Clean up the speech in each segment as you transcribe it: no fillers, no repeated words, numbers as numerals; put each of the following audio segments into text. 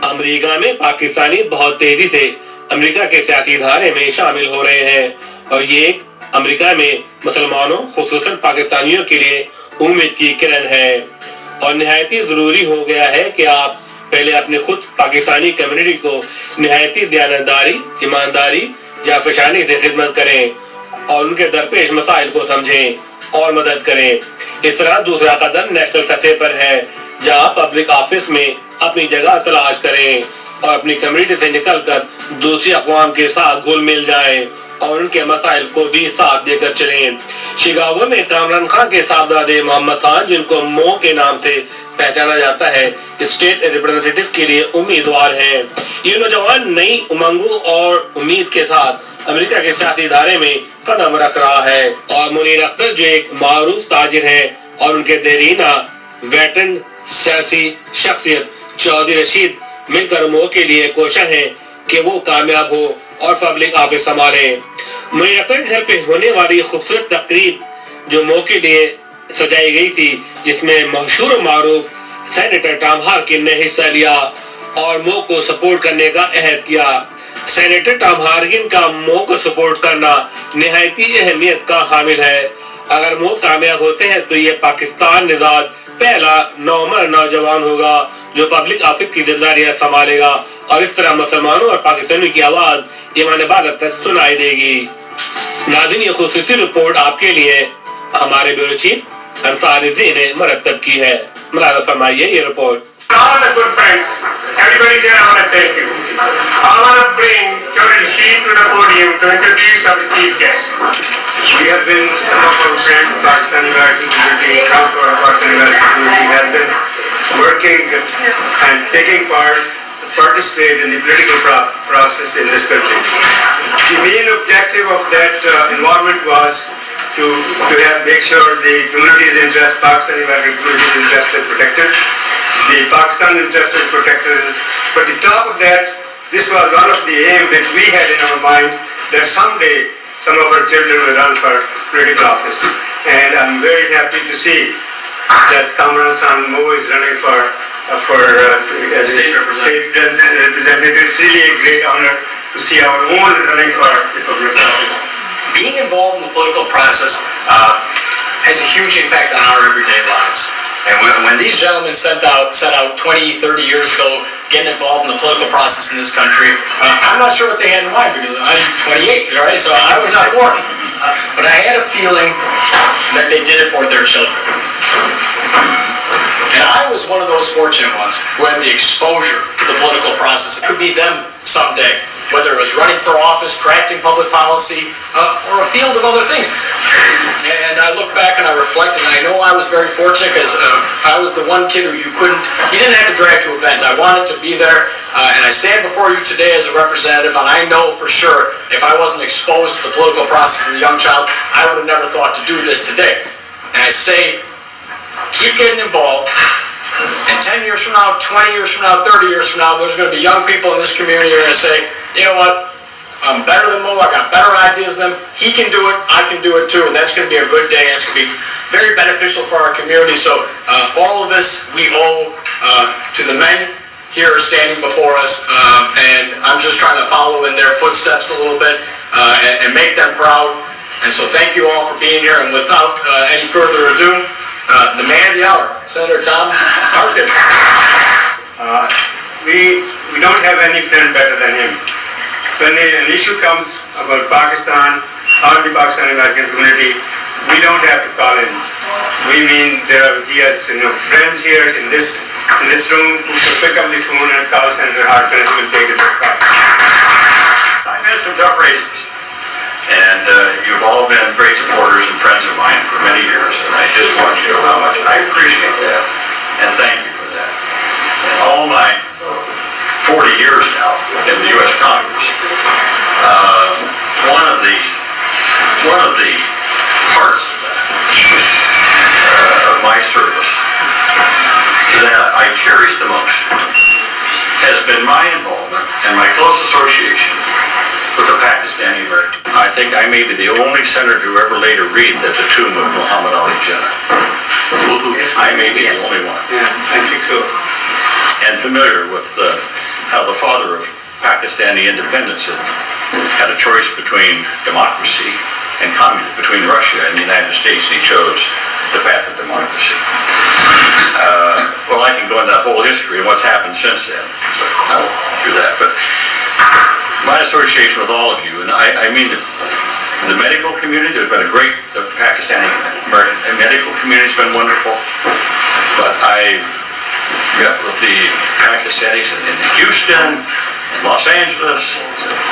America में पाकिस्तानी बहुत तेजी से अमेरिका के सियासी धारे में शामिल हो रहे हैं और ये एक अमेरिका में मुसलमानों खुसूसन पाकिस्तानियों के लिए उम्मीद की किरण है और निहायत ही जरूरी हो गया है कि आप पहले अपने खुद पाकिस्तानी कम्युनिटी को निहायत ही दयानतदारी, ईमानदारी या फिशानी से खिदमत करें और उनके दरपेश मसाइल को समझें और मदद करें। इस तरह दूसरा कदम नेशनल सतह पर है जहां पब्लिक ऑफिस में अपनी जगह तलाश करें और अपनी कम्युनिटी से निकलकर दूसरी अक़वाम के साथ घुल मिल जाएं और उनके मसाइल को भी साथ देकर चलें। शिकागो में कामरान खान के साहबजादे मोहम्मद खान, जिनको मो के नाम से पहचाना जाता है, स्टेट रिप्रेजेंटेटिव के लिए उम्मीदवार हैं। ये नौजवान नई उमंगों और उम्मीद के साथ अमेरिका के सियासी धारे में कदम रख रहा है और मुनीर अख्तर जो एक मारूफ ताजिर है और उनके देरीना वेटरन सियासी शख्सियत चौधरी रशीद मिलकर मो के लिए कोशिश है कि वो कामयाब हो और पब्लिक ऑफिस संभाले। मुनीर अख्तर के घर पे होने वाली खूबसूरत तकरीब जो मो के लिए सजाई गई थी, जिसमें मशहूर मारूफ सेनेटर टॉम हार्किन ने हिस्सा लिया और मो को सपोर्ट करने का अहद किया। सेनेटर टॉम हार्किन का मो को सपोर्ट करना निहायत ही अहमियत का हामिल है। अगर मो कामयाब होते हैं तो ये पाकिस्तान निजाद पहला नौमर नौजवान होगा जो पब्लिक ऑफिस की जिम्मेदारियां संभालेगा और इस तरह मुसलमानों और पाकिस्तानियों की आवाज ईमान भारत तक सुनाई देगी। नाज़रीन, ये खुसूसी रिपोर्ट आपके लिए हमारे ब्यूरो चीफ अंसार रिज़वी ने मरतब की है। मुलाज़ा फरमाइए ये report. All the good friends, everybody here, I want to thank you. I want to bring Chaudhry Rashid to the podium to introduce our chief guest. We have been, some of our friends, Pakistani American community, Trump or Pakistani American community, has been working and taking part, participate in the political process in this country. The main objective of that involvement was to make sure the community's interest, Pakistani American community's interest is protected. The Pakistan interest is protected. But the top of that, this was one of the aim that we had in our mind that someday some of our children will run for political office. And I'm very happy to see that Kamran San Mo is running for state representative. It's really a great honor to see our own running for the public office. Being involved in the political process has a huge impact on our everyday lives. And when these gentlemen set out 20, 30 years ago, getting involved in the political process in this country, I'm not sure what they had in mind because I'm 28, right? So I was not born. But I had a feeling that they did it for their children. And I was one of those fortunate ones who had the exposure to the political process. It could be them someday, whether it was running for office, crafting public policy, or a field of other things. And I look back and I reflect, and I know I was very fortunate because I was the one kid who you didn't have to drive to an event. I wanted to be there, and I stand before you today as a representative, and I know for sure if I wasn't exposed to the political process as a young child, I would have never thought to do this today. And I say, keep getting involved. And 10 years from now, 20 years from now, 30 years from now, there's going to be young people in this community who are going to say, you know what, I'm better than Mo, I got better ideas than him, he can do it, I can do it too, and that's going to be a good day, and it's going to be very beneficial for our community. So for all of this, we owe to the men here standing before us, and I'm just trying to follow in their footsteps a little bit and make them proud. And so thank you all for being here, and without any further ado, the man of the hour, Senator Tom Harkin. We don't have any friend better than him. When an issue comes about Pakistan or the Pakistani American community, we don't have to call him. We mean he has friends here in this room who can pick up the phone and call Senator Harkin and he will take his call. I've had some tough races. And you've all been great supporters and friends of mine for many years, and I just want you to know how much I appreciate that, and thank you for that. And all my 40 years now in the U.S. Congress, one of the parts of that, of my service, that I cherish the most, has been my involvement and my close association with the Pakistani American. I think I may be the only senator who ever laid a wreath at the tomb of Muhammad Ali Jinnah. I may be the only one. Yeah, I think so. And familiar with Pakistani independence had a choice between democracy and communism, between Russia and the United States, and he chose the path of democracy. Well, I can go into that whole history and what's happened since then, but I won't do that. But my association with all of you, and I mean the medical community, there's been the Pakistani American medical community has been wonderful, but I met with the Pakistanis in Houston, in Los Angeles,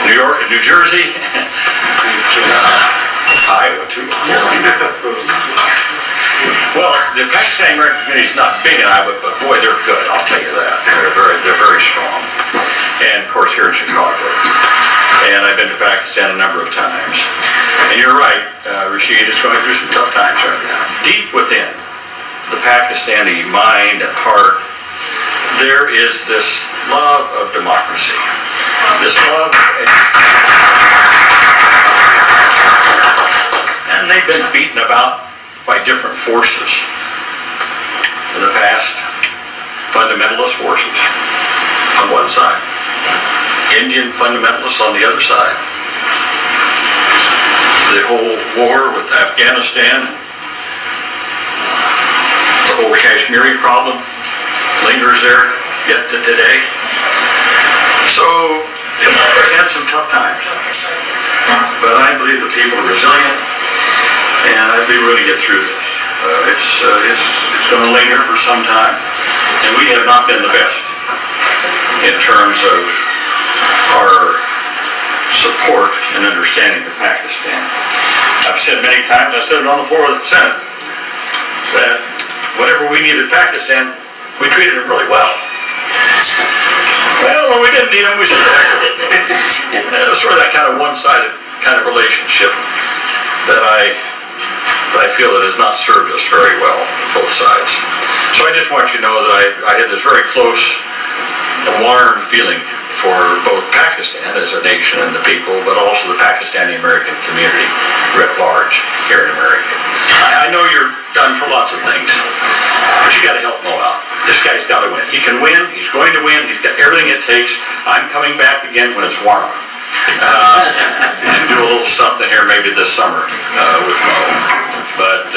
New York, New Jersey, Iowa too. Well, the Pakistani American community is not big in Iowa, but boy, they're good. I'll tell you that. They're very strong. And of course, here in Chicago. And I've been to Pakistan a number of times. And you're right, Rashid is going through some tough times right now. Deep within the Pakistani mind and heart, there is this love of democracy. This love and they've been beaten about by different forces in the past. Fundamentalist forces on one side, Indian fundamentalists on the other side. The whole war with Afghanistan, the whole Kashmiri problem lingers there yet to today. So it's had some tough times, but I believe the people are resilient, and I believe we're going to get through this. It's going to linger for some time, and we have not been the best in terms of our support and understanding of Pakistan. I've said many times, I said it on the floor of the Senate, that whenever we needed Pakistan, we treated them really well. Well, when we didn't need them, we sort of acted. It was sort of that kind of one-sided kind of relationship that I feel that has not served us very well, both sides. So I just want you to know that I had this very close, warm feeling for both Pakistan as a nation and the people, but also the Pakistani-American community writ large here in America. I know you're done for lots of things, but you got to help Mo out. This guy's got to win. He can win. He's going to win. He's got everything it takes. I'm coming back again when it's warm. And do a little something here maybe this summer with Mo. But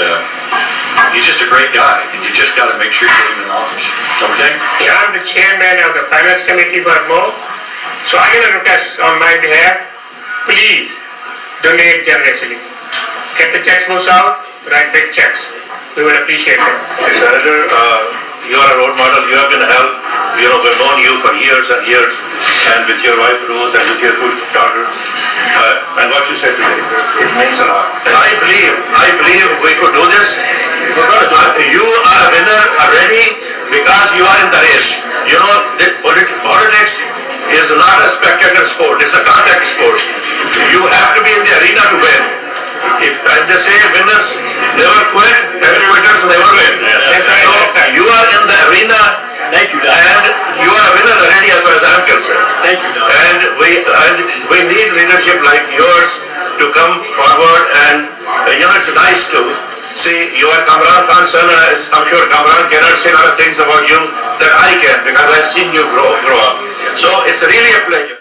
he's just a great guy, and you just got to make sure you get him in office. Okay? Yeah, I'm the chairman of the finance committee for Mo. So I'm going to request on my behalf, please donate generously. Get the checks most out, write big checks. We would appreciate that. Senator, you are a role model. You have been helped. We've known you for years and years, and with your wife Ruth and with your two daughters. And what you said today, it means a lot. I believe we could do this. You are a winner already because you are in the race. You know, politics is not a spectator sport. It's a contact sport. You have to be in the arena to win. If they say winners never quit, quitters never win. So you are in the arena. Thank you, Doc. And you are a winner already as far as I'm concerned. Thank you, Doc. And we need leadership like yours to come forward, and it's nice to see you are Kamran Khan's son. I'm sure Kamran cannot say a lot of things about you that I can, because I've seen you grow up. So it's really a pleasure.